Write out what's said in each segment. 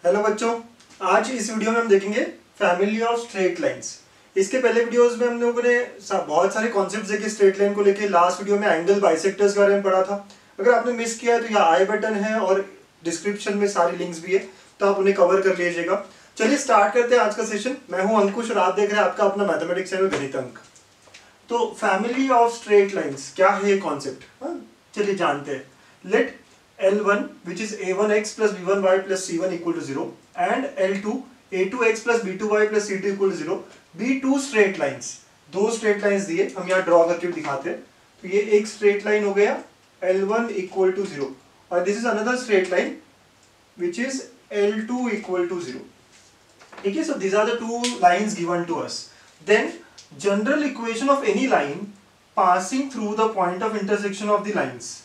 Hello बच्चों, आज इस वीडियो में हम देखेंगे फैमिली ऑफ स्ट्रेट लाइंस। इसके पहले वीडियोस में हम लोगों ने बहुत सारे कॉन्सेप्ट्स देखे स्ट्रेट लाइन को लेके। लास्ट वीडियो में एंगल बाइसेक्टर्स के बारे में पढ़ा था। अगर आपने मिस किया है तो यहाँ आई बटन है और डिस्क्रिप्शन में सारी लिंक्स भी है, तो आप उन्हें कवर कर लीजिएगा। चलिए स्टार्ट करते हैं आज का सेशन। मैं हूँ अंकुश और आप देख रहे हैं आपका अपना मैथमेटिक्स चैनल गणित अंक। तो फैमिली ऑफ स्ट्रेट लाइंस क्या है ये कॉन्सेप्ट, चलिए जानते हैं। Let L1 which is a1x plus b1y plus c1 equal to 0 and L2 a2x plus b2y plus c2 equal to 0 be two straight lines। दो straight lines दिए, हम यहाँ ड्रॉ करके दिखाते हैं। तो ये एक straight line हो गया L1 equal to 0 और this is another straight line which is L2 equal to 0। ठीक है, so these are the two lines given to us। Then general equation of any line passing through the point of intersection of the lines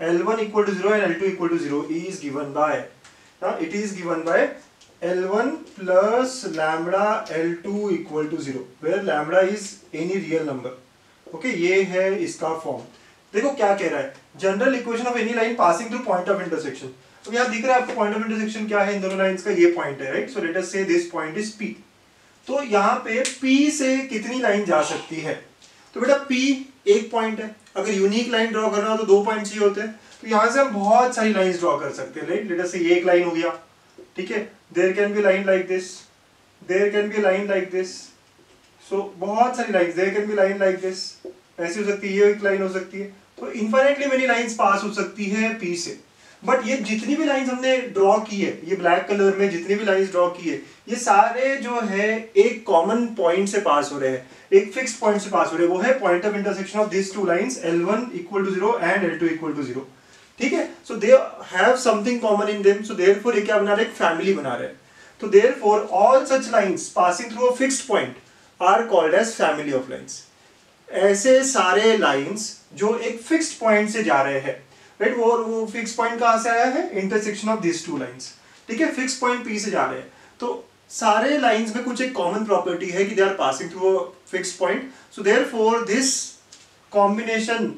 L1 equal to 0 and L2 equal to 0 is given by, now it is given by L1 plus lambda L2 equal to 0 where lambda is any real number। okay, ये है इसका form. देखो क्या कह रहा है, general equation of any line passing through point of intersection. तो यहाँ दिख रहा है आपको पॉइंट ऑफ इंटरसेक्शन क्या है इन दोनों लाइंस का, ये पॉइंट है, राइट। सो लेट अस से दिस पॉइंट इज P। तो यहाँ पे P से कितनी लाइन जा सकती है, तो बेटा P एक पॉइंट है। अगर यूनिक लाइन ड्रॉ करना हो तो दो पॉइंट चाहिए होते हैं, तो यहां से हम बहुत सारी लाइंस ड्रॉ कर सकते हैं, राइट। लेट अस से ये एक लाइन हो गया, ठीक है। There can be line like this, there can be line like this, so बहुत सारी lines, there can be line like this, ऐसी हो सकती है, ये एक लाइन हो सकती है। तो इनफाइनाइटली मेनी लाइंस पास हो सकती है P से। बट ये जितनी भी लाइंस हमने ड्रॉ की है, ये ब्लैक कलर में जितनी भी लाइंस ड्रॉ की है, ये सारे जो है एक कॉमन पॉइंट से पास हो रहे हैं, एक फिक्स पॉइंट से पास हो रहे हैं। वो है point of intersection of this two lines L1 equal to 0 and L2 equal to 0। ठीक है, so they have something common in them. So therefore ये क्या बना रहे हैं, एक फैमिली बना रहे हैं। तो therefore all such lines passing through a fixed point are called as family of lines. ऐसे सारे लाइंस जो एक फिक्स्ड पॉइंट से जा रहे हैं, राइट। वो फिक्स पॉइंट कहां से आया है, intersection of this two lines. ठीक है, फिक्स पॉइंट P से जा रहे हैं। तो सारे लाइंस में कुछ एक कॉमन प्रॉपर्टी है कि they are passing through a fix point. So therefore this combination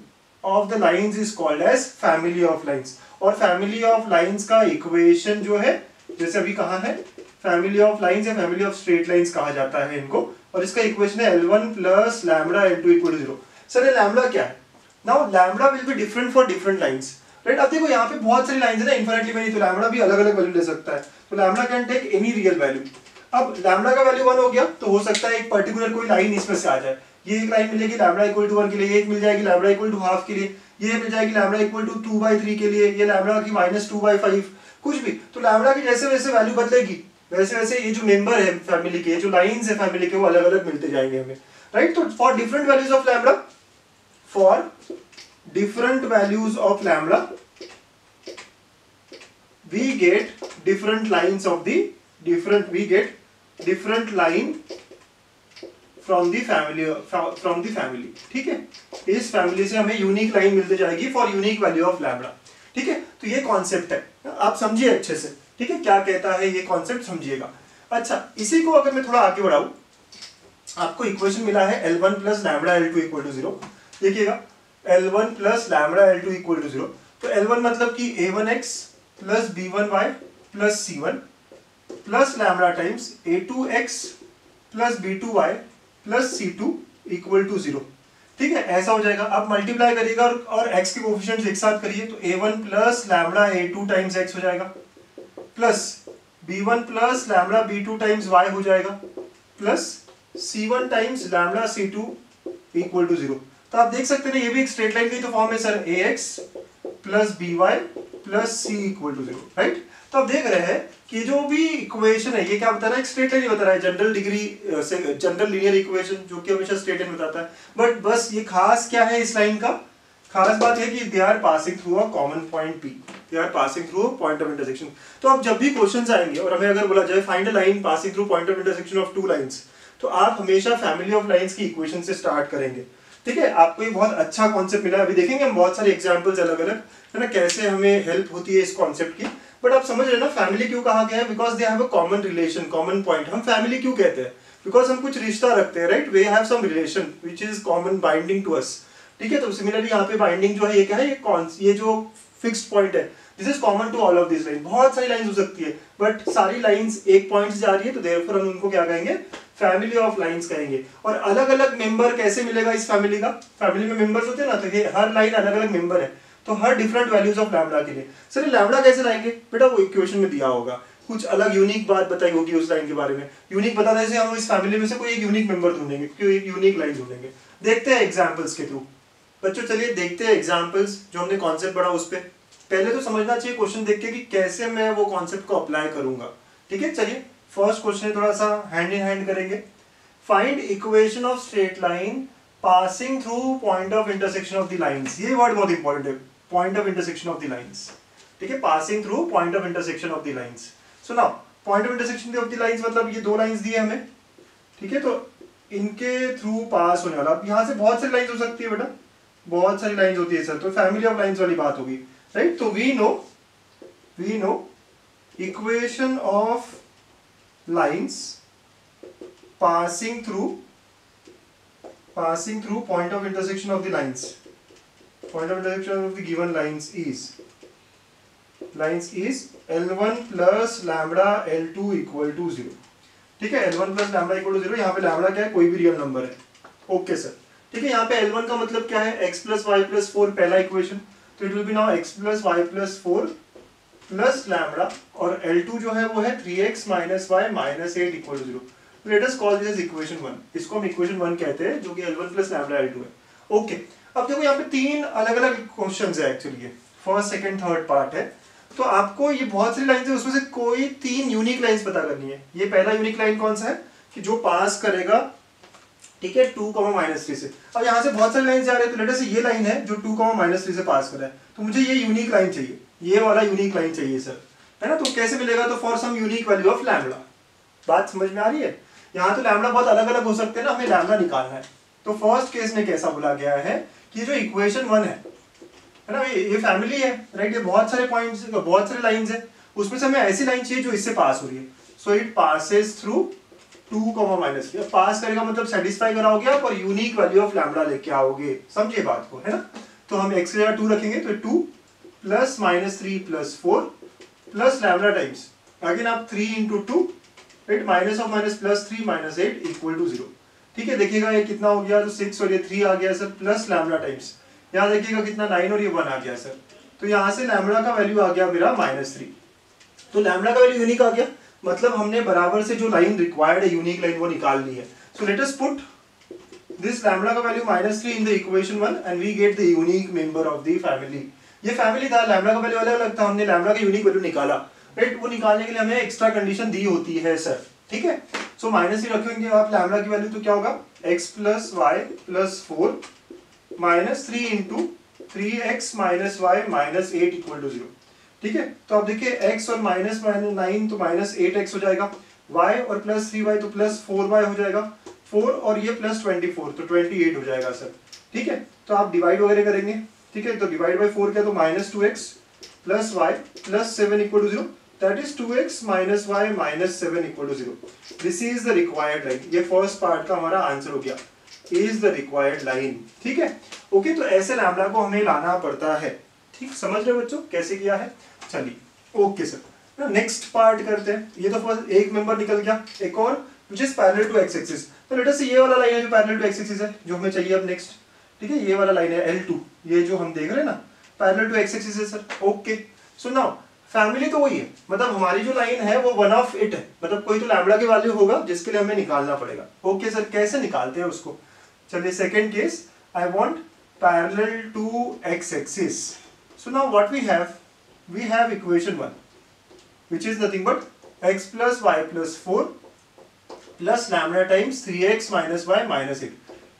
of the lines is called as family of lines. और फैमिली ऑफ लाइंस का इक्वेशन जो है, जैसे अभी कहा है, फैमिली ऑफ लाइंस या फैमिली ऑफ स्ट्रेट लाइंस कहा जाता है इनको। और इसका इक्वेशन है L1 plus lambda L2 equal to 0। Sir ये लैम्बडा क्या है? Now lambda will be different for different lines, right. अब देखो यहाँ पे बहुत सारी लाइंस है ना, इनफिनिटली में, तो लैम्बडा भी अलग अलग वैल्यू ले सकता है। तो lambda can take any real value. अब लैम्बडा का वैल्यू 1 हो गया, तो हो सकता है एक पर्टिकुलर कोई लाइन इसमें से आ जाए। ये एक लाइन मिलेगी लैम्बडा इक्वल टू 1 के लिए, एक मिल जाएगी लैम्बडा इक्वल टू हाफ के लिए, ये मिल जाएगी लैम्बडा इक्वल टू 2/3 के लिए, ये लैम्बडा की -2/5, कुछ भी। तो लैम्बडा की जैसे वैसे वैल्यू बदलेगी, वैसे वैसे ये जो मेंबर है फैमिली के, जो लाइंस है फैमिली के, वो अलग अलग मिलते जाएंगे हमें, राइट। तो for different values of lambda, for different values of lambda we get different lines of the we get different line from the family, ठीक है। इस फैमिली से हमें यूनिक लाइन मिलती जाएगी for unique value of lambda. ठीक है, तो ये कॉन्सेप्ट है, आप समझिए अच्छे से। ठीक है, क्या कहता है ये कॉन्सेप्ट, समझिएगा। अच्छा, इसी को अगर मैं थोड़ा आगे बढ़ाऊं, आपको इक्वेशन मिला है L1 plus lambda L2 equal to 0। देखिएगा, L1 plus lambda L2 equal to 0। तो L1 मतलब कि a1x plus b1y plus c1 plus lambda times a2x plus b2y plus c2 equal to 0। ठीक है, ऐसा हो जाएगा। आप मल्टीप्लाई करिएगा और x के कोफिशिएंट्स एक साथ करिए, तो a1 plus lambda a2 times x हो जाएगा, plus b1 plus lambda b2 times y हो जाएगा, plus c1 times lambda c2 equal to 0। तो आप देख सकते हैं ये भी एक स्ट्रेट लाइन की तो फॉर्म है sir, ax plus by plus c equal to 0, right. तो आप देख रहे हैं कि जो भी इक्वेशन है ये क्या बता रहा है, एक स्ट्रेट लाइन ही बता रहा है, जनरल डिग्री से जनरल लीनियर इक्वेशन, जो कि हमेशा स्ट्रेट लाइन बताता है। बट बस ये खास क्या है इस लाइन का, खास बात है कि they are passing through a common point P, they are passing through point of intersection. तो अब जब भी क्वेश्चंस आएंगे और हमें अगर बोला जाए find a line passing through point of intersection of two lines, तो आप हमेशा फैमिली ऑफ लाइंस की इक्वेशन से स्टार्ट करेंगे। ठीक है, आपको ये बहुत अच्छा कॉन्सेप्ट मिला। अभी देखेंगे हम बहुत सारे एग्जांपल्स अलग अलग, है ना, कैसे हमें हेल्प होती है इस कॉन्सेप्ट की। बट आप समझ रहे हैं ना, फैमिली क्यों कहा गया है, because they have a common relation, common point. हम फैमिली क्यों कहते हैं, बिकॉज हम कुछ रिश्ता रखते हैं, right. We have some relation which is common binding to us. ठीक है, तो सिमिलरली यहाँ पे बाइंडिंग जो है ये क्या है, ये जो फिक्स्ड पॉइंट है, this is common to all of this line. बहुत सारी लाइंस हो सकती है बट सारी लाइंस एक पॉइंट से जा रही है तो देयरफॉर हम उनको क्या कहेंगे, फैमिली ऑफ लाइंस कहेंगे। और अलग अलग मेंबर कैसे मिलेगा इस फैमिली का, फैमिली में मेंबर्स होते हैं ना, तो ये हर लाइन अलग अलग मेंबर है, तो हर डिफरेंट वैल्यूज ऑफ लैम्बडा के लिए। सर लैम्बडा कैसे लाएंगे बेटा, वो इक्वेशन में दिया होगा, कुछ अलग यूनिक बात बताई होगी उस लाइन के बारे में। यूनिक बताने से हम इस फैमिली में से कोई एक यूनिक मेंबर ढूंढेंगे, कोई एक यूनिक लाइन ढूंढेंगे। देखते हैं एग्जांपल्स के थ्रू बच्चों, चलिए देखते हैं एग्जांपल्स जो हमने कॉन्सेप्ट पढ़ा उस पर। पहले तो समझना चाहिए क्वेश्चन देख के कि कैसे मैं वो कॉन्सेप्ट को अप्लाई करूंगा। ठीक है, चलिए फर्स्ट क्वेश्चन थोड़ा सा हैंड इन हैंड करेंगे। Find equation of straight line passing through point of intersection of the lines. ये वर्ड बहुत इंपॉर्टेंट है, point of intersection of the lines. ठीक है, passing through point of intersection of the lines. So now point of intersection of the lines मतलब ये दो lines दी है हमें। ठीक है, तो इनके थ्रू पास होने वाला, अब यहाँ से बहुत सारी लाइंस हो सकती है बेटा, बहुत सारी लाइंस होती है सर, तो फैमिली ऑफ लाइंस वाली बात होगी, राइट। तो we know equation of lines passing through point of intersection of the lines. Point of intersection of the given lines is L1 plus lambda L2 equal to 0. ठीक है, L1 plus lambda equal to 0। यहाँ पे lambda क्या है, कोई भी real number है। Okay sir, ठीक है, यहाँ पे L1 का मतलब क्या है, x plus y plus 4 पहला इक्वेशन, तो it will be now x plus y plus 4 plus lambda, और L2 जो है वो है 3x minus y minus 8 equal to 0। Let us call this equation 1। इसको हम इक्वेशन 1 कहते हैं, जो कि L1 प्लस लैम्बडा L2 है। ओके, अब देखो यहाँ पे तीन अलग अलग क्वेश्चंस है actually, first second third part है। तो आपको ये बहुत सारी लाइंस है, उसमें से कोई तीन यूनिक लाइंस पता करनी है। ये पहला यूनिक लाइन कौन सा है कि जो पास करेगा, ठीक है, 2, -3 से। अब यहाँ से बहुत सारी लाइन जा रहे हैं, तो लेट अस से ये लाइन है जो 2, -3 से पास कर रहा है, तो मुझे ये यूनिक लाइन चाहिए, ये वाला यूनिक लाइन चाहिए सर, है ना। तो कैसे मिलेगा, तो for some unique value of lambda. बात समझ में आ रही है। यहाँ तो लैम्बडा बहुत अलग अलग हो सकते हैं ना, हमें लैम्बडा निकालना है। तो फर्स्ट केस में कैसा बोला गया है कि जो इक्वेशन 1 है ना, ये फैमिली है, राइट। ये बहुत सारे पॉइंट्स, बहुत सारे लाइंस है, उसमें से हमें ऐसी लाइन चाहिए जो इससे पास हो रही है। So it passes through 2, -3। पास करेगा मतलब सेटिस्फाई कराओगे आप और यूनिक वैल्यू ऑफ लैम्बडा लेके आओगे, समझिए बात को, है ना। तो हम x की जगह 2 रखेंगे, तो 2 plus -3 plus 4 plus lambda times again आप 3 × 2, right, minus of minus plus 3 -8 equal to 0। ठीक है, देखिएगा ये कितना हो गया, तो 6 और ये 3 आ गया सर, प्लस लैम्बडा टाइम्स यहाँ देखिएगा कितना 9 और ये 1 आ गया सर। तो यहाँ से लैम्बडा का वैल्यू आ गया मेरा -3। तो लैम्बडा का वैल्यू यूनिक आ गया, मतलब हमने बराबर से जो लाइन रिक्वायर्ड है यूनिक लाइन वो निकाल ली है। So let us put this lambda का value -3 in the equation 1 and we get the unique member of the family. ये फैमिली था, लैम्बडा का वैल्यू अलग अलग था, हमने लैम्बडा का यूनिक वैल्यू निकाला, राइट। वो निकालने के लिए हमें एक्स्ट्रा कंडीशन दी होती है सर, ठीक है। सो -3 रखेंगे आप लैम्बडा की वैल्यू, तो क्या होगा, x + y + 4 -3 × 3x - y - 8 equal to 0। ठीक है, तो अब देखिए x और -9 तो -8x हो जाएगा, y और +3y तो +4y हो जाएगा, 4 और ये +24 तो 28 हो जाएगा सर। ठीक है, तो आप डिवाइड वगैरह करेंगे, ठीक है, तो डिवाइड बाय 4 क्या, तो -2x + y + 7 equal to 0, that is 2x - y - 7 equal to 0। This is the required line. ये फर्स्ट पार्ट का हमारा आंसर हो गया, इज द रिक्वायर्ड लाइन। ठीक है, ओके, तो ऐसे लैम्बडा को हमें लाना पड़ता है। ठीक, समझ रहे बच्चों कैसे किया है। चलिए ओके सर, नेक्स्ट पार्ट करते हैं। ये तो फर्स्ट एक मेंबर निकल गया, एक और which is parallel to x axis. तो लेट अस से ये वाला लाइन है जो पैरेलल टू x एक्सिस है, जो हमें चाहिए अब नेक्स्ट। ठीक है, ये वाला लाइन है L2, ये जो हम देख रहे हैं ना, पैरेलल टू x एक्सिस है sir. Okay, so now family तो वही है, मतलब हमारी जो लाइन है वो वन ऑफ इट है, मतलब कोई तो लैम्बडा की वैल्यू होगा जिसके लिए हमें निकालना पड़ेगा। ओके सर, कैसे निकालते हैं उसको। चलिए second case, I want parallel to x axis. So now what we have equation 1 which is nothing but x + y + 4 plus lambda times 3x - y - 8।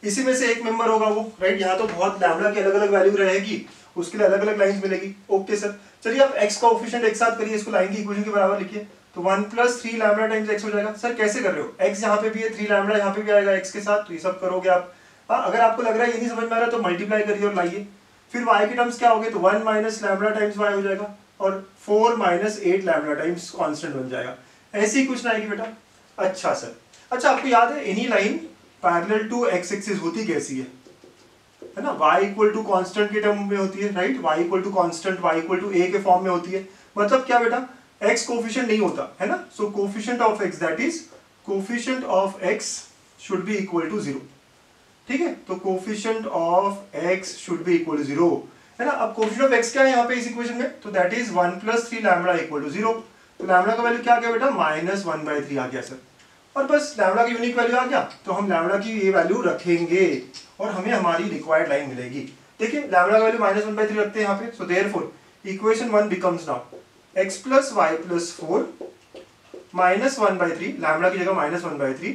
इसी में से एक मेंबर होगा वो, राइट। यहाँ तो बहुत लैम्बडा की अलग अलग वैल्यू रहेगी, उसके लिए अलग अलग लाइंस मिलेगी। ओके सर, चलिए आप x कोएफिशिएंट एक साथ करिए, इसको लाइन की इक्वेशन के बराबर लिखिए, तो 1 + 3 लैम्बडा टाइम्स x हो जाएगा। सर कैसे कर रहे हो, x यहाँ पे भी है, 3 लैम्बडा यहाँ पे भी आएगा x के साथ, तो ये सब करोगे आप। हाँ, अगर आपको लग रहा है ये नहीं समझ में आ रहा तो मल्टीप्लाई करिए और लाइए। फिर y के टर्म्स क्या हो गए, तो 1 - लैम्बडा टाइम्स y हो जाएगा, और 4 - 8 लैम्बडा टाइम्स कांस्टेंट बन जाएगा। ऐसी कुछ ना आएगी बेटा। अच्छा सर, अच्छा आपको याद है any line parallel to x axis होती कैसी है, है ना, y इक्वल टू कॉन्स्टेंट के टर्म में होती है, right, y equal to constant, y equal to a के फॉर्म में होती है। मतलब क्या बेटा, x कोफिशिएंट नहीं होता है ना, so coefficient of x, that is coefficient of x should be equal to 0। ठीक है, तो coefficient of x should be equal to 0 है ना। अब कोफिशिएंट ऑफ x क्या है यहाँ पे इस इक्वेशन में, तो that is 1 + 3 lambda equal to 0। तो लैम्बडा का वैल्यू क्या आ गया बेटा, -1/3 आ गया सर। और बस लैम्बडा की यूनिक वैल्यू आ गया, तो हम लैम्बडा की ये वैल्यू रखेंगे और हमें हमारी रिक्वायर्ड लाइन मिलेगी। देखिए लैम्बडा का वैल्यू -1/3 रखते हैं यहाँ पे, so therefore equation 1 becomes now x + y + 4 -1/3, lambda की जगह -1/3,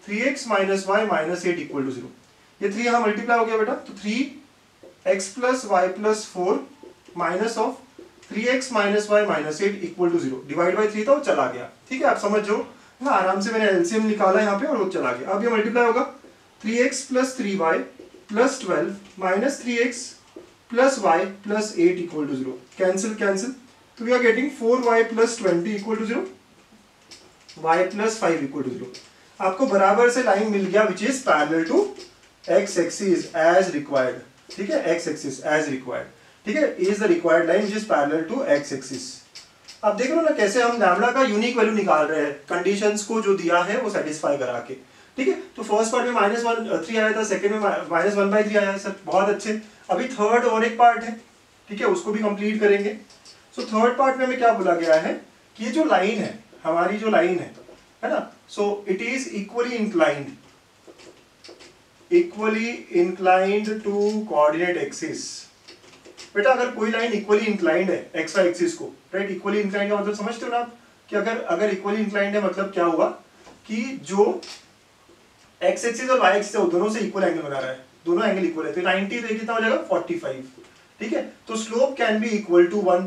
3x - y - 8 इक्वल टू 0। ये 3 यहाँ मल्टीप्लाई हो गया बेटा, तो 3x + y + 4 minus of 3x - y - 8 equal to 0, divide by 3 था वो चला गया। ठीक है, आप समझ जाओ ना, आराम से मैंने एलसीएम निकाला यहाँ पे और वो चला गया। अब ये मल्टीप्लाई होगा 3x + 3y + 12 minus 3x + y + 8 equal to 0, cancel cancel, तो we are getting 4y + 20 equal to 0, y + 5 equal to 0। आपको बराबर से लाइन मिल गया which is parallel to x axis as required. ठीक है, x एक्सिस एज रिक्वायर्ड, ठीक है, is the required line which is parallel to x axis. अब देख लो ना कैसे हम लैम्बडा का यूनिक वैल्यू निकाल रहे हैं, कंडीशंस को जो दिया है वो सेटिस्फाई करा के। ठीक है, तो फर्स्ट पार्ट में -1/3 आया था, सेकंड में -1/3 आया है सर, बहुत अच्छे। अभी थर्ड और एक पार्ट है, ठीक है, उसको भी कंप्लीट करेंगे। सो थर्ड पार्ट में हमें क्या बोला गया है कि ये जो लाइन है, हमारी जो लाइन है ना, so it is equally inclined to coordinate axis. बेटा अगर कोई लाइन इक्वली इंक्लाइंड है एक्स वाई एक्सिस को, राइट, इक्वली इंक्लाइंड का मतलब समझते हो ना आप, कि अगर इक्वली इंक्लाइंड है मतलब क्या हुआ कि जो एक्स एक्सिस और वाई एक्सिस है दोनों से इक्वल एंगल बना रहा है, दोनों एंगल इक्वल है, तो 90 तो कितना हो जाएगा 45। ठीक है, तो slope can be equal to 1,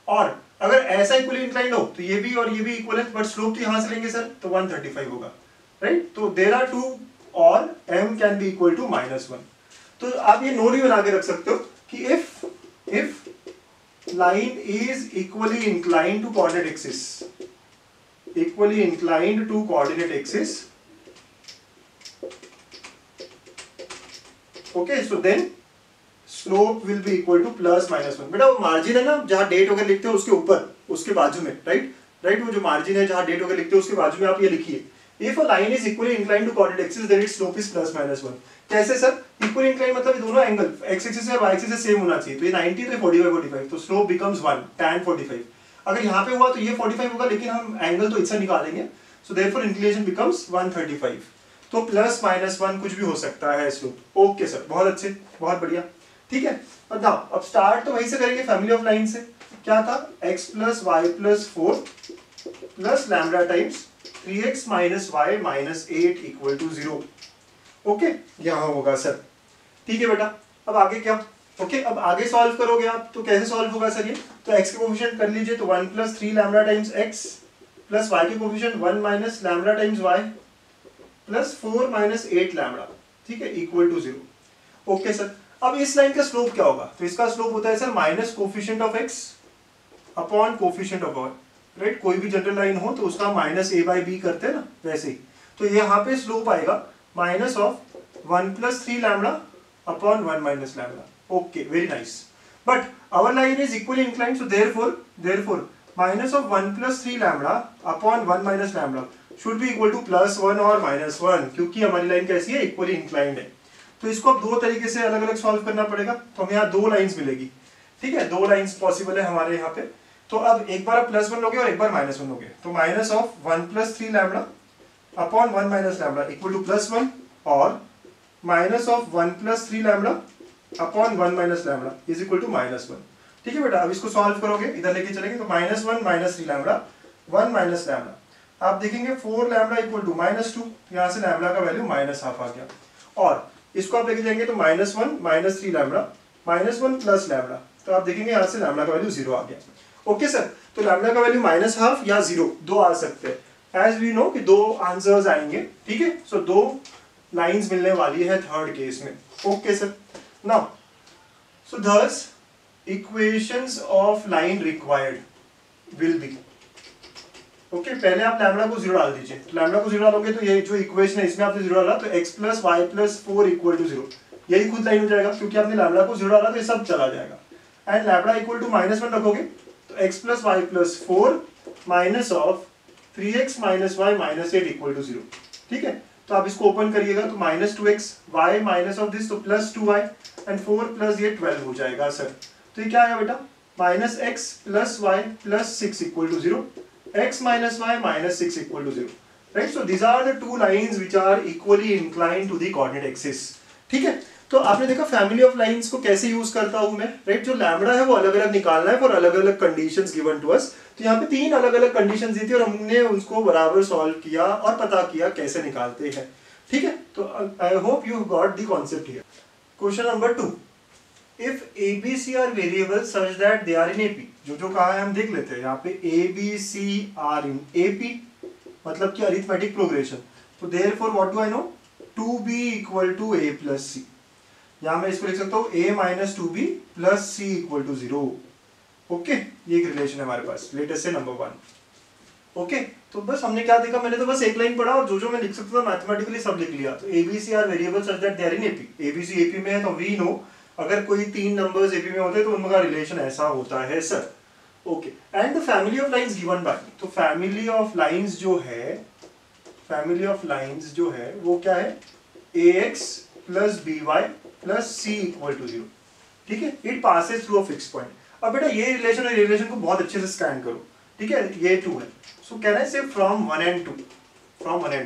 और अगर ऐसा इक्वली इंक्लाइंड हो तो ये भी और ये भी इक्वल है, बट स्लोप तो यहां से लेंगे सर तो 135 होगा, राइट। तो देयर आर टू और m can be equal to -1। तो आप ये नोट भी बना के रख सकते हो कि if line is equally inclined to coordinate axis, okay, so then slope will be equal to +-1। बेटा वो मार्जिन है ना जहां डेट वगैरह लिखते हो उसके ऊपर, उसके बाजू में, राइट, वो जो मार्जिन है जहां डेट वगैरह लिखते हो उसके बाजू में आप ये लिखिए, if a line is equally inclined to coordinate axis then its slope is +-1। कैसे सर, इक्वल इंक्लाइन मतलब दोनों एंगल x एक्सिस और y एक्सिस से सेम होना चाहिए, तो ये 90 तो 45, तो स्लोप बिकम्स 1 tan 45। अगर यहाँ पे हुआ तो ये 45 होगा, लेकिन हम एंगल तो इससे निकालेंगे, सो देयरफॉर इंक्लिनेशन बिकम्स 135। तो +-1 कुछ भी हो सकता है स्लोप। ओके सर, बहुत अच्छे, बहुत बढ़िया। ठीक है, अब स्टार्ट तो वहीं से करेंगे, फैमिली ऑफ लाइन से। क्या था, x + y + 4 plus lambda times 3x - y - 8 equal to 0। Okay, यहां होगा सर। ठीक है बेटा, अब आगे क्या, ओके, अब आगे सॉल्व करोगे आप तो कैसे सॉल्व होगा सर ये, तो x के कोफिशिएंट कर लीजिए, तो 1 + 3 lambda times x plus y के coefficient 1 - lambda times y plus 4 - 8 lambda, ठीक है, इक्वल टू 0। ओके सर, अब इस लाइन का स्लोप क्या होगा, तो इसका स्लोप होता है sir minus coefficient of x upon coefficient of y, right, कोई भी जनरल लाइन हो तो उसका -a/b करते हैं ना, वैसे ही। तो यहाँ पे स्लोप आएगा minus of 1 + 3 lambda upon 1 - lambda. Okay, very nice, but our line is equally inclined, so therefore minus of 1 + 3 lambda upon 1 - lambda should be equal to +1 और -1, क्योंकि हमारी लाइन कैसी है, इक्वली इंक्लाइंड है। तो इसको अब दो तरीके से अलग अलग सॉल्व करना पड़ेगा, तो हमें यहाँ दो लाइन्स मिलेगी। ठीक है, दो लाइन्स पॉसिबल है हमारे यहाँ पे। तो अब एक बार +1 लोगे और एक बार -1 लोगे, तो minus of 1 + 3 lambda upon 1 - lambda equal to +1, और minus of 1 + 3 lambda upon 1 - lambda is equal to -1। ठीक है बेटा, अब इसको सॉल्व करोगे, इधर लेके चलेंगे, तो -1 - 3 लैम्बडा 1 - लैम्बडा, आप देखेंगे 4 लैम्बडा इक्वल टू -2, यहाँ से लैम्बडा का वैल्यू -1/2 आ गया, और इसको आप लेके जाएंगे तो -1 - 3 लैम्बडा -1 प्लस लैम्बडा, तो आप देखेंगे यहाँ से लैम्बडा का वैल्यू 0 आ गया। ओके सर, तो लैम्बडा का वैल्यू -1/2 या 0 दो आ सकते हैं, एज वी नो कि दो आंसर्स आएंगे। ठीक है, सो दो लाइंस मिलने वाली है थर्ड केस में। Okay sir, now so thus equations of line required will be, okay, पहले आप लैम्बडा को 0 डाल दीजिए, तो लैम्बडा को 0 डालोगे तो ये जो इक्वेशन है इसमें आपने 0 डाला, तो x + y + 4 इक्वल टू 0, यही खुद लाइन हो जाएगा क्योंकि आपने लैम्डा को 0 डाला तो ये सब चला जाएगा। एंड लैम्डा इक्वल टू -1 रखोगे तो x plus y plus 4 minus of 3x minus y minus 8 equal to 0। ठीक है, तो आप इसको ओपन करिएगा तो -2x y minus of this तो +2y एंड 4 प्लस ये 12 हो जाएगा सर। तो ये क्या आया बेटा, -x plus y plus 6 equal to 0, x minus y minus 6 equal to 0। Right, so these are the two lines which are equally inclined to the coordinate axis. ठीक है, तो आपने देखा फैमिली ऑफ लाइंस को कैसे यूज करता हूं मैं। राइट, जो लैम्डा है वो अलग अलग निकालना है फॉर अलग अलग कंडीशंस गिवन टू अस। तो यहाँ पे 3 अलग अलग कंडीशंस दी थी और हमने उसको बराबर सॉल्व किया और पता किया कैसे निकालते हैं। ठीक है, तो I hope you got the concept here. Question number 2, if ABC are variable such that they are in AP, जो कहा है हम देख लेते हैं। यहाँ पे ABC आर इन AP मतलब कि अरिथमेटिक प्रोग्रेशन। तो therefore what do I know, 2B equal to A plus C। यहाँ मैं इसको लिख सकता हूँ A minus 2B plus C equal to 0। Okay, ये एक रिलेशन है हमारे पास। लेट अस से नंबर 1। ओके, तो बस हमने क्या देखा, मैंने तो बस एक लाइन पढ़ा और जो मैं लिख सकता था मैथमेटिकली सब लिख लिया। तो ABC are variable such that they are in AP, ABC AP में है तो वी नो अगर कोई 3 नंबर्स AP में होते हैं तो उनका रिलेशन ऐसा होता है sir. Okay, and the family of lines given by, तो फैमिली ऑफ लाइंस जो है वो क्या है, AX plus BY plus C equal to 0। ठीक है, it passes through a fix point. अब बेटा ये रिलेशन और रिलेशन को बहुत अच्छे से स्कैन करो। ठीक है, ये 2 है, so can I say from 1 and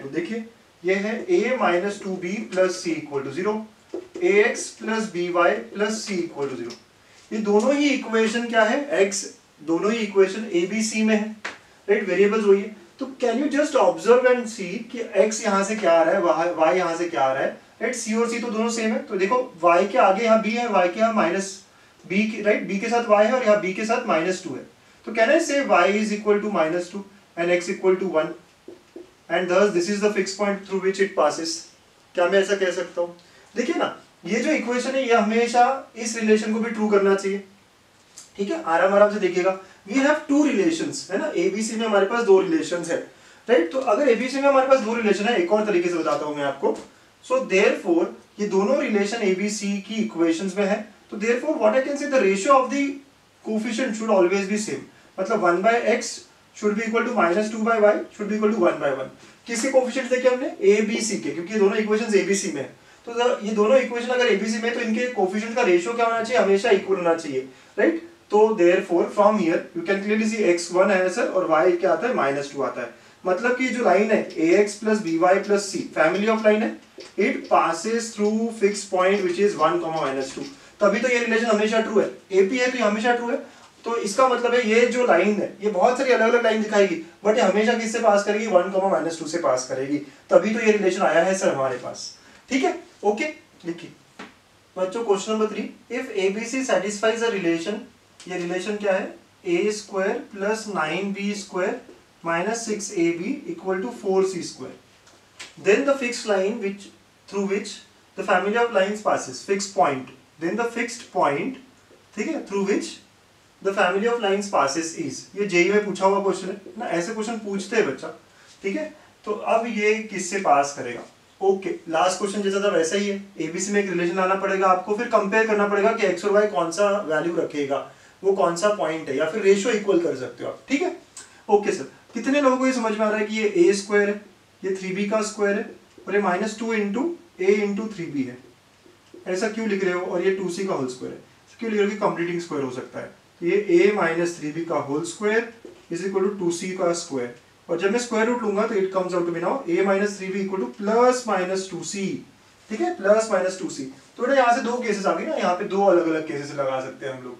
2, देखिए ये है A minus 2B plus C equal to 0, AX plus BY plus C equal to 0। ये दोनों ही इक्वेशन क्या है, X, दोनों ही इक्वेशन ABC में है। राइट, वेरिएबल्स वही है। तो can you just observe and see कि x यहाँ से क्या आ रहा है, y यहाँ से क्या आ रहा है। राइट, c और c तो दोनों सेम है। तो देखो y के आगे यहाँ b है, y के यहाँ माइनस b, राइट, b के साथ y है और यहाँ b के साथ -2 है। तो can I say y is equal to -2 and x equal to 1 and thus this is the fix point through which it passes. क्या मैं ऐसा कह सकता हूँ? देखिए ना, ये जो इक्वेशन है ये हमेशा इस रिलेशन को भी ट्रू करना चाहिए। ठीक है, आराम से देखिएगा। वी हैव 2 रिलेशंस, है ना, ABC में हमारे पास 2 रिलेशंस है। राइट, तो अगर ABC में हमारे पास 2 रिलेशन है, एक और तरीके से बताता हूं मैं आपको। सो देयरफॉर ये दोनों रिलेशन ABC की इक्वेशंस में है। तो therefore what I can say, the ratio of the coefficient should always be same. मतलब 1/x should be equal to -2/y should be equal to 1/1। किसके कोएफिशिएंट्स देखे हमने, ABC के, क्योंकि ये दोनों इक्वेशंस ABC में है। तो ये दोनों इक्वेशन अगर ABC में है तो इनके कोएफिशिएंट का रेशियो क्या होना चाहिए, हमेशा इक्वल होना चाहिए। राइट, तो therefore from here you can clearly see x1 है सर और y क्या आता है, -2 आता है। मतलब कि जो लाइन है AX plus BY plus C family of line है, it passes through fix point which is 1, -2। तभी तो ये रिलेशन हमेशा ट्रू है। AP है तो ये हमेशा ट्रू है। तो इसका मतलब है ये जो लाइन है ये बहुत सारी अलग अलग लाइन दिखाएगी बट ये हमेशा किससे पास करेगी, 1, -2 से पास करेगी। तभी तो ये रिलेशन आया है सर हमारे पास। ठीक है, ओके, लिखिए बच्चों। Question number 3, if ABC satisfies a relation, ये रिलेशन क्या है, A² plus 9B² minus 6AB equal to 4C², then the fixed line which through which the family of lines passes, fix point, then the fixed point, ठीक है, through which the family of lines passes is. ये JEE में पूछा हुआ question है ना, ऐसे question पूछते हैं बच्चा। ठीक है, तो अब ये किससे पास करेगा। ओके, लास्ट क्वेश्चन जैसा था वैसा ही है। ABC में एक रिलेशन लाना पड़ेगा आपको, फिर कंपेयर करना पड़ेगा कि x और y कौन सा वैल्यू रखेगा, वो कौन सा पॉइंट है, या फिर रेशियो इक्वल कर सकते हो आप। ठीक है, ओके सर। कितने लोगों को ये समझ में आ रहा है कि ये A² है, ये 3B का स्क्वायर है और ये -2 इंटू A इंटू 3B है। ऐसा क्यों लिख रहे हो, और ये 2C का होल स्क्वायर है, क्यों लिख रहे हो कि कंप्लीटिंग स्क्वायर हो सकता है। तो ये A माइनस 3B का whole square is equal to 2C का स्क्वायर, और जब मैं स्क्वायर रूट लूंगा तो it comes out to be now A minus 3B equal to plus minus 2C। ठीक है, प्लस माइनस 2C। तो बेटा यहाँ से 2 केसेस आ गए ना, यहाँ पे 2 अलग अलग केसेस लगा सकते हैं हम लोग।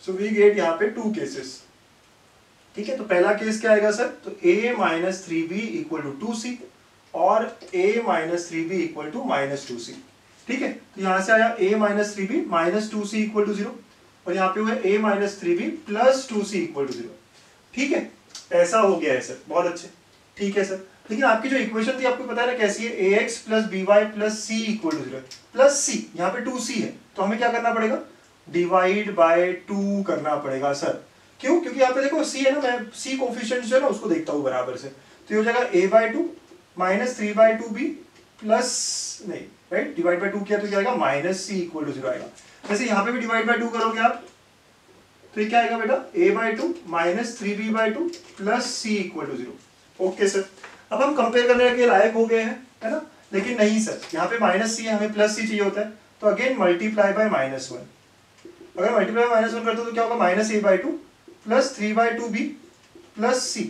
सो वी गेट यहाँ पे 2 केसेस। ठीक है, तो पहला केस क्या आएगा सर, तो A minus 3B equal to 2C और A minus 3B equal to -2C। ठीक है, तो यहाँ से आया A minus 3B minus 2C equal to 0 और यहाँ पे हुआ A minus 3B plus 2C equal to 0। ठीक है, ऐसा हो गया है सर, बहुत अच्छे। ठीक है सर, लेकिन आपकी जो इक्वेशन थी आपको पता है ना कैसी है, AX plus BY plus C equal to 0 plus C, यहाँ पे 2C है तो हमें क्या करना पड़ेगा, डिवाइड बाय 2 करना पड़ेगा सर। क्यों, क्योंकि यहाँ पे देखो C है ना, मैं C कोफिशिएंट जो है ना उसको देखता हूँ बराबर से, तो ये हो जाएगा A/2 माइनस 3/2B प्लस, नहीं राइट, डिवाइड बाय 2 किया तो क्या आएगा माइनस सी इक्वल टू 0 आएगा। वैसे यहाँ पे भी डिवाइड बाय 2 करोगे आप तो ये क्या आएगा बेटा a/2 minus 3b/2 plus c equal to 0। Okay sir, अब हम कंपेयर करने के लायक हो गए हैं, है ना, लेकिन नहीं सर, यहाँ पे माइनस सी है, हमें प्लस सी चाहिए होता है, तो अगेन मल्टीप्लाई बाय -1। अगर मल्टीप्लाई बाय -1 करते हो तो क्या होगा minus a/2 plus 3/2b plus सी,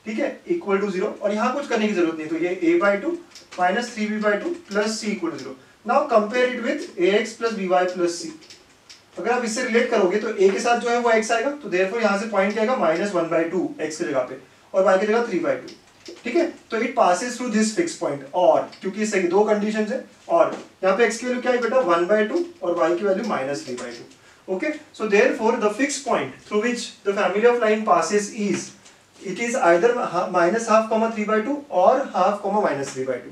ठीक है, इक्वल टू 0। और यहाँ कुछ करने की जरूरत नहीं, तो ये a/2 minus 3b/2 plus c equal to 0। Now compare it with ax plus by plus c. अगर आप इससे रिलेट करोगे तो a के साथ जो है वो x आएगा, तो देयरफॉर यहाँ से पॉइंट क्या आएगा -1/2 x की जगह पे, और y की जगह 3/2, ठीक है। तो it passes through this fix point, और क्योंकि सही दो कंडीशंस है, और यहाँ पे x की वैल्यू क्या है बेटा 1/2 और y की value -3/2। Okay, so therefore the fix point through which the family of line passes is it is either -1/2, 3/2 और 1/2, -3/2,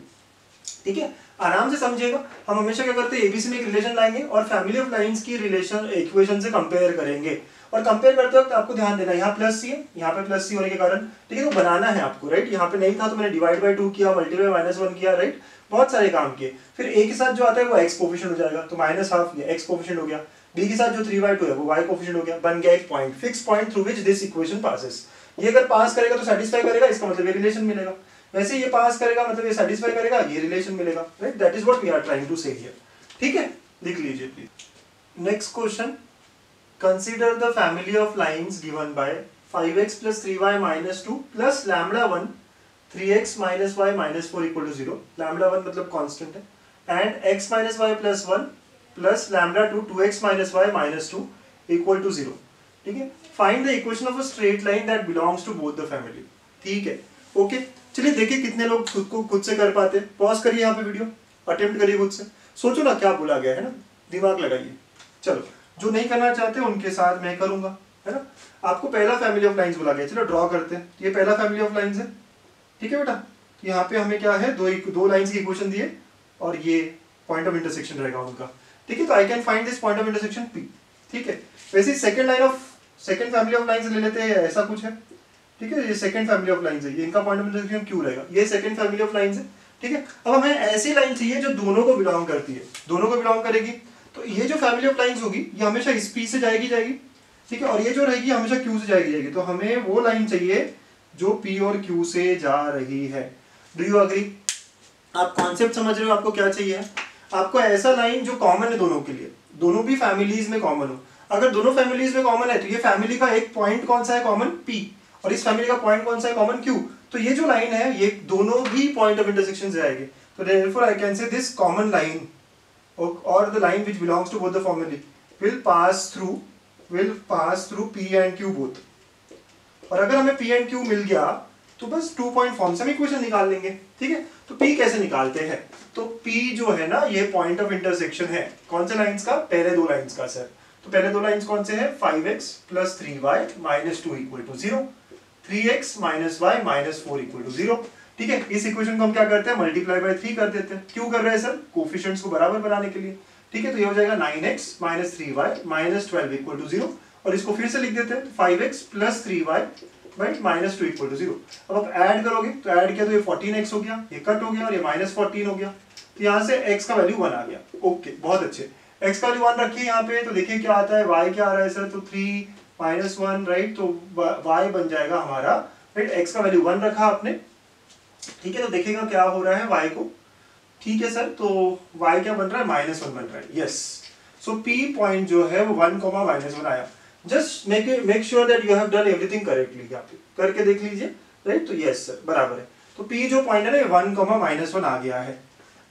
ठीक है। आराम से समझिएगा, हम हमेशा क्या करते हैं एबीसी में एक रिलेशन लाएंगे और फैमिली ऑफ लाइंस की रिलेशन इक्वेशन से कंपेयर करेंगे, और कंपेयर करते वक्त आपको ध्यान देना है यहाँ प्लस सी है, यहाँ पे प्लस सी होने के कारण, ठीक है, तो बनाना है आपको, राइट। यहाँ पे नहीं था तो मैंने डिवाइड बाय 2 किया, मल्टीप्लाई -1 किया, राइट, बहुत सारे काम किए। फिर ए के साथ जो आता है वो एक्स कोफिशिएंट हो जाएगा, तो -1/2 ये एक्स कोफिशिएंट हो गया, बी के साथ जो 3/2 है वो वाई कोफिशिएंट हो गया, बन गया एक point, fix point through which this equation passes. ये अगर पास करेगा तो सेटिस्फाई करेगा, इसका मतलब ये रिलेशन मिलेगा, वैसे ये पास करेगा मतलब ये सेटिस्फाई करेगा, ये रिलेशन मिलेगा, right. That is what we are trying to say here, ठीक है, लिख लीजिए please. Next question, consider the family of lines given by 5x + 3y - 2 + λ1 3x - y - 4 = 0, λ1 मतलब कांस्टेंट है, and x - y + 1 + λ2 2x - y - 2 = 0, ठीक है। Find the equation of a straight line that belongs to both the family, ठीक है। Okay, चलिए देखिए कितने लोग खुद से कर पाते हैं। पॉज करिए यहाँ पे वीडियो, अटेम्प्ट करिए खुद से, सोचो ना क्या बोला गया है ना, दिमाग लगाइए। चलो, जो नहीं करना चाहते उनके साथ मैं करूंगा, है ना। आपको पहला फैमिली ऑफ लाइंस बोला गया, चलो ड्रॉ करते हैं। ये पहला फैमिली ऑफ लाइंस है, ठीक है बेटा। यहाँ पे हमें क्या है, दो लाइंस की इक्वेशन दिए और ये पॉइंट ऑफ इंटरसेक्शन रहेगा उनका, ठीक है। तो I can find this point of intersection P, ठीक है। वैसे सेकंड फैमिली ऑफ लाइंस ले लेते हैं, ऐसा कुछ है, ठीक है। ये सेकंड फैमिली ऑफ लाइंस है, ये इनका पॉइंट ऑफ इंटरसेक्शन क्यों रहेगा, ये सेकंड फैमिली ऑफ लाइंस है, ठीक है। अब हमें ऐसी लाइन चाहिए जो दोनों को बिलोंग करती है, दोनों को बिलोंग करेगी, तो ये जो फैमिली ऑफ लाइंस होगी ये हमेशा इस P से जाएगी, ठीक है, और ये जो रहेगी हमेशा Q से जाएगी। तो हमें वो लाइन चाहिए जो P और Q से जा रही है। Do you agree? आप कॉन्सेप्ट समझ रहे हो, आपको क्या चाहिए, आपको ऐसा लाइन जो कॉमन है दोनों के लिए, दोनों भी फैमिलीज में कॉमन हो। अगर दोनों फैमिलीज में कॉमन है तो ये फैमिली का एक पॉइंट कौन सा है कॉमन, P, और इस फैमिली का पॉइंट कौन सा है कॉमन, Q। तो ये जो लाइन है ये दोनों भी पॉइंट ऑफ इंटरसेक्शन से आएगी। तो therefore I can say this common line or the line which belongs to both the family will pass through P and Q both। और अगर हमें P and Q मिल गया तो बस 2 पॉइंट फॉर्म से हम इक्वेशन निकाल लेंगे, ठीक है। तो P कैसे निकालते हैं, तो P जो है ना ये पॉइंट ऑफ इंटरसेक्शन है कौन से लाइंस का, पहले दो लाइंस का सर। तो पहले दो लाइंस कौन से हैं, 5x + 3y - 2 = 0, 3x - y - 4 = 0, ठीक है। इस इक्वेशन को हम क्या करते हैं, मल्टीप्लाई बाय 3 कर देते हैं। क्यों कर रहे हैं सर, कोफिशिएंट्स को बराबर बनाने के लिए, ठीक है। तो ये हो जाएगा 9x - 3y - 12 = 0, और इसको फिर से लिख देते हैं 5x + 3y - 2 = 0। अब आप ऐड करोगे तो ऐड किया तो ये 14x हो गया, ये कट हो गया और ये -14 हो गया, तो यहाँ से x का वैल्यू 1 आ गया। ओके, बहुत अच्छे, x का वैल्यू 1 रखिए यहाँ पे, तो देखिए क्या आता है, y क्या आ रहा है सर, तो 3 - 1, राइट। तो y बन जाएगा हमारा, राइट, x का वैल्यू 1 रखा आपने, ठीक है। तो देखिएगा क्या हो रहा है y को, ठीक है सर। तो y क्या बन रहा है, -1 बन रहा है, यस। सो P पॉइंट जो है वो 1, -1 आया। Just make sure that you have done everything correctly, यहाँ पे करके देख लीजिए, राइट। तो यस सर, बराबर है। तो P जो पॉइंट है ना 1, -1 आ गया है।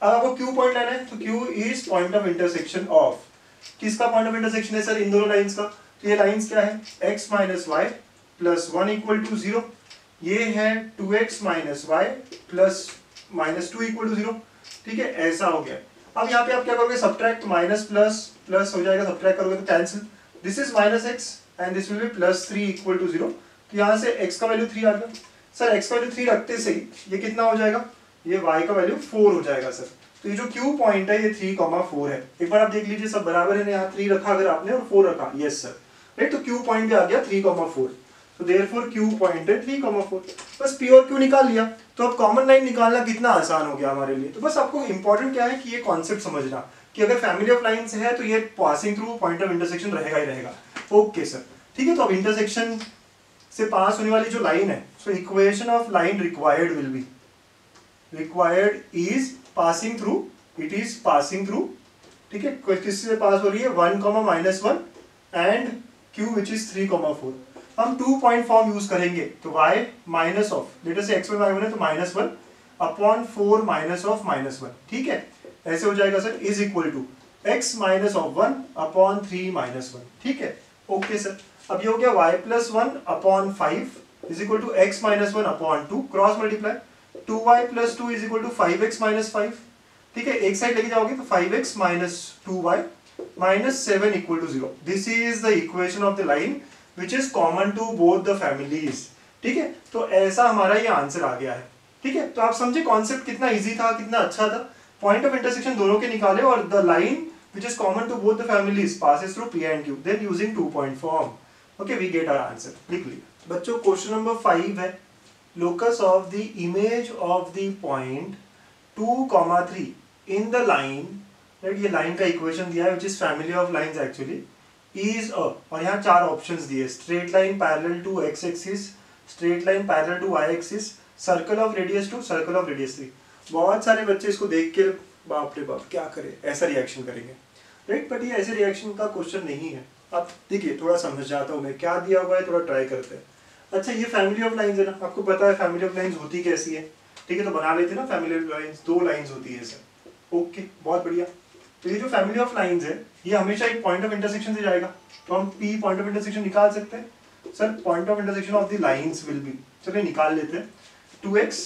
अब आपको Q पॉइंट लेना है, तो Q is point of intersection of, किसका पॉइंट ऑफ इंटरसेक्शन है सर, इन दोनों लाइंस का। तो ये लाइंस क्या है, x - y + 1 = 0, ये है 2x - y + -2 = 0, ठीक है, ऐसा हो गया। अब यहाँ पे आप क्या करोगे, सब्ट्रैक्ट, माइनस प्लस हो जाएगा, सब्ट्रैक्ट करोगे तो cancel, this is -x and this will be +3 = 0। तो यहाँ से x का वैल्यू 3 आ गया सर, x का वैल्यू 3 रखते से ही ये कितना हो जाएगा, ये y का वैल्यू 4 हो जाएगा सर। तो ये जो Q पॉइंट है ये 3, 4 है। एक बार आप देख लीजिए सब बराबर है ना, यहाँ 3 रखा अगर आपने और 4 रखा, यस सर, राइट। तो Q पॉइंट भी आ गया 3, 4। तो देयरफॉर Q पॉइंट है 3, 4। बस P और Q निकाल लिया। तो अब कॉमन लाइन निकालना कितना आसान हो गया हमारे लिए। तो बस आपको इंपॉर्टेंट क्या है कि ये कॉन्सेप्ट समझना कि अगर फैमिली ऑफ लाइंस है तो ये passing through point of intersection रहेगा ही रहेगा। ओके सर, ठीक है। तो अब इंटरसेक्शन से पास होने वाली जो लाइन है, so equation of line required will be, required is passing through, it is passing through, ठीक है। किससे पास हो रही है, 1, -1 एंड q विच इज 3, 4। हम 2 पॉइंट फॉर्म यूज करेंगे, तो y minus of late us से x1 y1 है तो -1/4 माइनस ऑफ -1, ठीक है। ऐसे हो जाएगा sir, is equal to x minus of 1/3 -1, ठीक है। ओके सर, अब ये हो गया y plus 1/5 is equal to x minus 1/2, cross multiply 2y plus 2 is equal to 5x minus 5, ठीक है। एक साइड लेके जाओगे तो 5x minus 2y minus 7 equal to 0। This is the equation of the line which is common to both the families, ठीक है। तो ऐसा हमारा ये आंसर आ गया है, ठीक है। तो आप समझे कॉन्सेप्ट कितना इजी था, कितना अच्छा था। पॉइंट ऑफ इंटरसेक्शन दोनों के निकाले और the line which is common to both the families passes through P and Q, then using 2 point form, okay, we get our answer। लिख लिया बच्चों। क्वेश्चन नंबर 5 है, locus of the image of the point 2, 3 in the line, right, ये line का equation दिया है which is family of lines actually is a, और यहाँ 4 ऑप्शंस दिए, straight line parallel to x axis, straight line parallel to y axis, circle of radius 2, circle of radius 3। बहुत सारे बच्चे इसको देख के बाप रे बाप क्या करे, ऐसा रिएक्शन करेंगे, राइट। बट ये ऐसे रिएक्शन का क्वेश्चन नहीं है। अब देखिए थोड़ा समझ जाता हूँ मैं क्या दिया हुआ है, थोड़ा ट्राई करते हैं। अच्छा, ये फैमिली ऑफ लाइंस है ना, आपको पता है फैमिली ऑफ लाइंस होती कैसी है, ठीक है। तो बना लेते हैं ना फैमिली ऑफ लाइंस, 2 लाइंस होती है सर। ओके, बहुत बढ़िया। तो ये जो फैमिली ऑफ लाइंस है ये हमेशा एक पॉइंट ऑफ इंटरसेक्शन से जाएगा, तो हम P पॉइंट ऑफ इंटरसेक्शन निकाल सकते हैं sir. Point of intersection of the lines will be, चलिए निकाल लेते हैं। 2x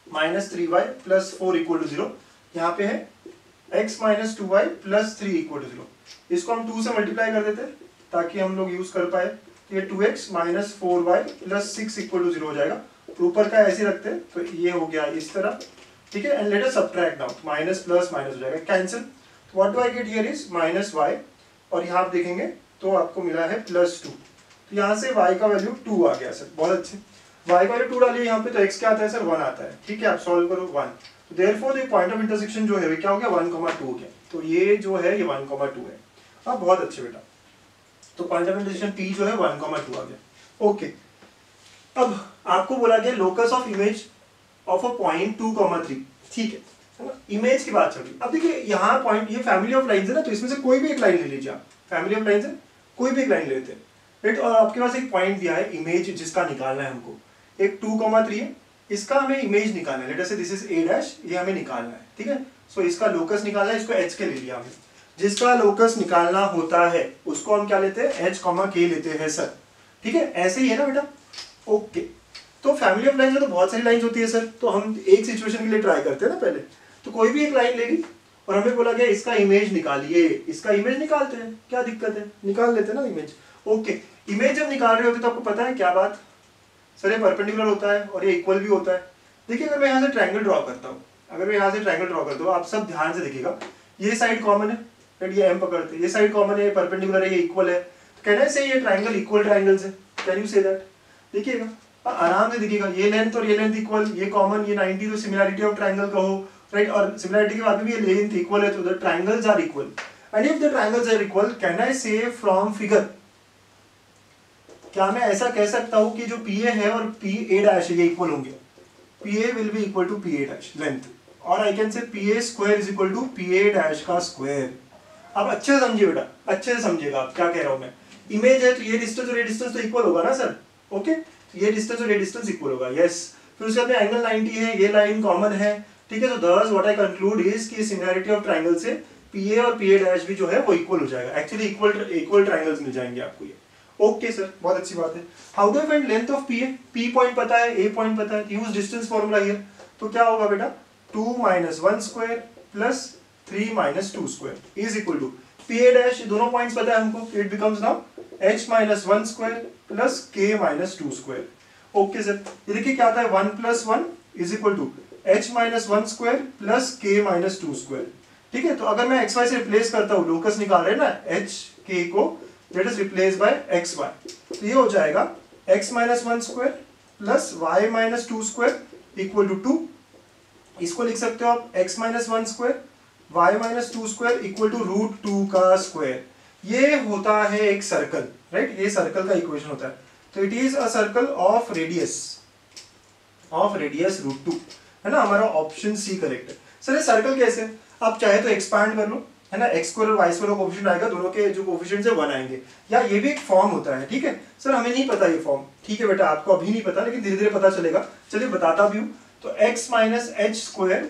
minus 3y plus 4 equal to 0, यहाँ पे है x minus 2y plus 3 equal to 0। इसको हम 2 से मल्टीप्लाई कर देते हैं ताकि हम लोग यूज कर पाए। ये 2x minus 4y plus 6 equal to 0 हो जाएगा। ऊपर का ऐसे रखते हैं तो ये हो गया इस तरह, ठीक है। And let us subtract now, minus plus minus हो जाएगा, cancel. What do I get here is minus y, और यहाँ आप देखेंगे तो आपको मिला है प्लस 2। तो यहाँ से y का वैल्यू 2 आ गया सर, बहुत अच्छे। y का वैल्यू 2 डालिए यहाँ पे, तो x क्या आता है सर, 1 आता है, ठीक है। आप सॉल्व करो 1, तो therefore the point of intersection जो है क्या हो गया, 1, 2 हो गया। तो ये जो है ये 1, 2 है। हाँ बहुत अच्छे बेटा। तो पॉइंट ऑफ इंटरसेक्शन P जो है 1, 2 आ गया। ओके, अब आपको बोला गया locus of image of a point 2, 3, ठीक है ना। इमेज की बात चल रही। अब देखिए यहाँ पॉइंट, ये फैमिली ऑफ लाइंस है ना, तो इसमें से कोई भी एक लाइन ले लीजिए आप। फैमिली ऑफ लाइंस है, कोई भी एक लाइन लेते हैं, राइट। और आपके पास एक पॉइंट दिया है इमेज जिसका निकालना है हमको। एक 2, 3 है, इसका हमें इमेज निकालना है। लेट अस से दिस इज a डैश, ये हमें निकालना है, ठीक है। सो इसका लोकस निकालना है, इसको h के ले लिया हमने। जिसका लोकस निकालना होता है उसको हम क्या लेते हैं, h, k लेते हैं सर, ठीक है। ऐसे ही है ना बेटा। ओके, तो फैमिली ऑफ लाइंस में तो बहुत सारी लाइंस होती है सर, तो हम एक सिचुएशन के लिए ट्राई करते हैं ना पहले। तो कोई भी एक लाइन ले ली और हमें बोला गया इसका इमेज निकालिए, इसका इमेज निकालते हैं, क्या दिक्कत है, निकाल लेते हैं ना इमेज। ओके, इमेज जब निकाल रहे होते तो आपको पता है क्या बात सर, ये परपेंडिकुलर होता है और ये इक्वल भी होता है। देखिए अगर मैं यहाँ से ट्रायंगल ड्रॉ करता हूँ, अगर मैं यहाँ से ट्रायंगल ड्रॉ करता हूँ, आप सब ध्यान से देखिएगा, ये साइड कॉमन है, ये m पकड़ते हैं, ये साइड कॉमन है, ये परपेंडिकुलर है, ये इक्वल है। कहना है से ये ट्रायंगल इक्वल ट्रायंगल्स है, कैन यू से दैट। देखिएगा आराम से देखिएगा, ये लेंथ और ये लेंथ इक्वल, ये कॉमन, ये 90, तो सिमिलैरिटी ऑफ ट्रायंगल कहो, राइट। और सिमिलैरिटी के बाद भी ये लेंथ इक्वल है, तो the triangles are equal. And if the triangles are equal, can I say from figure, क्या मैं ऐसा कह सकता हूं कि जो PA है और PA डैश है ये इक्वल होंगे। PA will be equal to PA dash length, और I can say PA square is equal to PA dash का स्क्वायर। अब अच्छे से समझिए बेटा, अच्छे से समझिएगा आप क्या कह रहा हूं मैं। इमेज है तो ये डिस्टेंस और ये डिस्टेंस तो इक्वल होगा ना सर, ओके। तो ये डिस्टेंस और ये डिस्टेंस इक्वल होगा, यस। फिर उसके बाद में एंगल 90 है, ये लाइन कॉमन है, ठीक है। तो दस व्हाट आई कंक्लूड इज कि सिमिलैरिटी ऑफ ट्रायंगल से PA और PA डैश भी जो है वो इक्वल हो जाएगा। एक्चुअली इक्वल ट्रायंगल्स मिल जाएंगे आपको ये। ओके सर, बहुत अच्छी बात है। How do I find length of PA? P point पता है, A पॉइंट पता है, यूज डिस्टेंस फॉर्मूला हियर। तो क्या होगा बेटा, 2 - 1 square plus 3 - 2 square is equal to PA dash, दोनों पॉइंट्स पता है हमको। It becomes now h - 1 square plus k - 2 square. Okay sir, ये देखिए क्या आता है, 1 + 1 is equal to h - 1 square plus k - 2 square, ठीक है। तो अगर मैं xy से रिप्लेस करता हूँ, लोकस निकाल रहे हैं ना h k को, let us replace by xy, तो ये हो जाएगा x - 1 square plus y - 2 square equal to 2। इसको लिख सकते हो आप x minus 1 square y minus 2 square equal to root 2 का स्क्वायर। ये होता है एक सर्कल, राइट, ये सर्कल का इक्वेशन होता है। तो it is a circle of radius root 2, है ना, हमारा ऑप्शन सी करेक्ट है। सर ये सर्कल कैसे, आप चाहे तो एक्सपांड कर लो, है ना, एक्स स्क्वायर और वाई स्क्वायर का कोफिशिएंट आएगा, दोनों के जो कोफिशिएंट्स है 1 आएंगे, या ये भी एक फॉर्म होता है, ठीक है। सर हमें नहीं पता ये फॉर्म, ठीक है बेटा, आपको अभी नहीं पता लेकिन धीरे धीरे पता चलेगा, चलिए बताता भी हूँ। तो x minus h square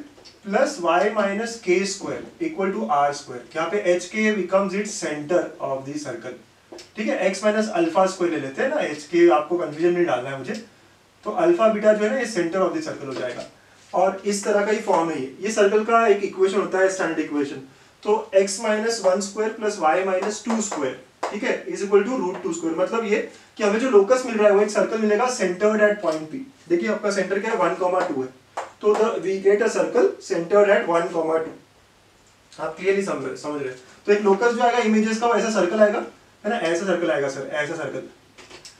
plus y minus k square equal to r square. यहाँ पे h k becomes its centre of the circle, ठीक है। x माइनस अल्फा स्क्वायर ले लेते हैं ना, एच के आपको कंफ्यूजन नहीं डालना है मुझे, तो अल्फा बीटा जो है ना ये सेंटर ऑफ द सर्कल हो जाएगा। और इस तरह का ही फॉर्म है ये सर्कल का एक इक्वेशन होता है, स्टैंडर्ड इक्वेशन। तो x minus 1 square plus y minus 2 square, ठीक है, is equal to root 2 square. मतलब ये कि हमें जो लोकस मिल रहा है वो एक सर्कल मिलेगा सेंटर्ड एट पॉइंट P। देखिए आपका सेंटर क्या है 1,2 है, तो we get a circle centered at 1,2। आप क्लियरली समझ रहे हैं। तो एक लोकस जो आएगा इमेजेस का ऐसा सर्कल आएगा, है ना, ऐसा सर्कल आएगा सर, ऐसा सर्कल,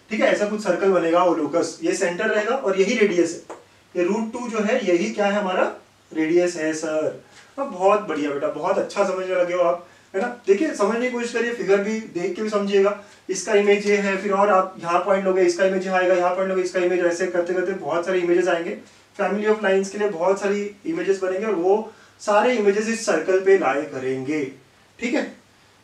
ठीक है, ऐसा कुछ सर्कल बनेगा वो लोकस, ये सेंटर रहेगा और यही रेडियस है, ये रूट 2 जो है यही क्या है हमारा रेडियस है सर। बहुत बढ़िया बेटा, बहुत अच्छा समझने लगे हो आप, है ना। देखिए समझने की कोशिश करिए, फिगर भी देख के भी समझिएगा। इसका इमेज ये है, फिर और आप यहाँ पॉइंट लोगे, इसका इमेज आएगा, यहाँ पॉइंट लोगे, इसका इमेज, ऐसे करते करते बहुत सारे इमेजेस आएंगे। फैमिली ऑफ लाइंस के लिए बहुत सारी इमेजेस बनेंगे और वो सारे इमेजेस इस सर्कल पे लाए करेंगे, ठीक है।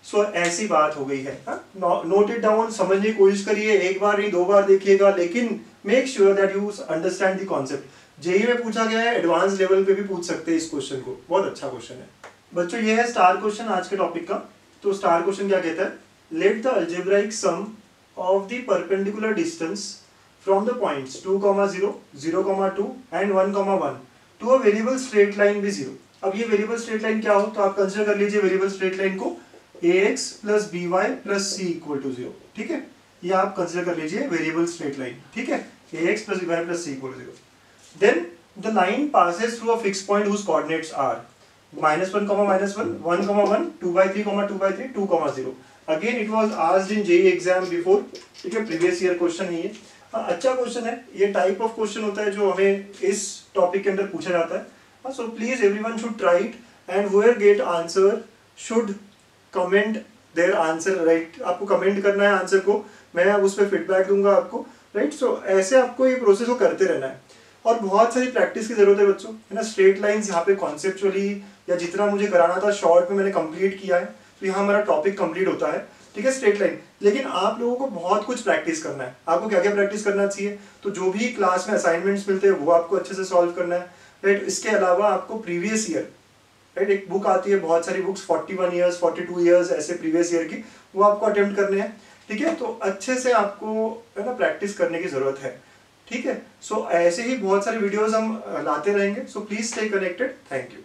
सो ऐसी बात हो गई है, नोट इट डाउन, समझने की कोशिश करिए, एक बार नहीं 2 बार देखिएगा, लेकिन make sure that you understand the concept. JEE में पूछा गया है, एडवांस लेवल पे भी पूछ सकते हैं इस क्वेश्चन को, बहुत अच्छा क्वेश्चन है बच्चों। ये है स्टार क्वेश्चन आज के टॉपिक का। तो स्टार क्वेश्चन क्या कहता है, let the algebraic sum of the perpendicular distance from the points 2, 0, 0,2 and 1,1 to a variable straight line भी 0। अब ये वेरिएबल स्ट्रेट लाइन क्या हो, तो आप कंसिडर कर लीजिए वेरिएबल स्ट्रेट लाइन को ax plus by plus c equal to 0, ठीक है, ये आप कंसिडर कर लीजिए वेरिएबल स्ट्रेट लाइन, ठीक है, ax plus by plus c equal to 0। Then the line passes through a fixed point whose coordinates are -1, -1, 1,1, 2/3, 2/3, 2,0. Again it was asked in JEE exam before, ठीक है, प्रीवियस ईयर क्वेश्चन नहीं है। अच्छा question है, ये type of question होता है जो हमें इस टॉपिक के अंदर पूछा जाता है। So please everyone should try it and where get answer should comment their answer, right. आपको कमेंट करना है आंसर को, मैं उस पर फीडबैक दूंगा आपको, राइट। सो ऐसे आपको ये प्रोसेस को करते रहना है और बहुत सारी प्रैक्टिस की जरूरत है बच्चों, है ना। स्ट्रेट लाइंस यहाँ पे कॉन्सेप्चुअली या जितना मुझे कराना था शॉर्ट में मैंने कंप्लीट किया है, तो यहाँ हमारा टॉपिक कंप्लीट होता है, ठीक है, स्ट्रेट लाइन। लेकिन आप लोगों को बहुत कुछ प्रैक्टिस करना है। आपको क्या क्या प्रैक्टिस करना चाहिए, तो जो भी क्लास में असाइनमेंट्स मिलते हैं वो आपको अच्छे से सॉल्व करना है, राइट। इसके अलावा आपको प्रीवियस ईयर, राइट, एक बुक आती है, बहुत सारी बुक्स 41 ईयर्स 42 ईयर्स ऐसे प्रीवियस ईयर की, वो आपको अटेम्प्ट करने हैं, ठीक है। तो अच्छे से आपको, है ना, प्रैक्टिस करने की जरूरत है, ठीक है। सो ऐसे ही बहुत सारे वीडियोस हम लाते रहेंगे। So please stay connected, thank you.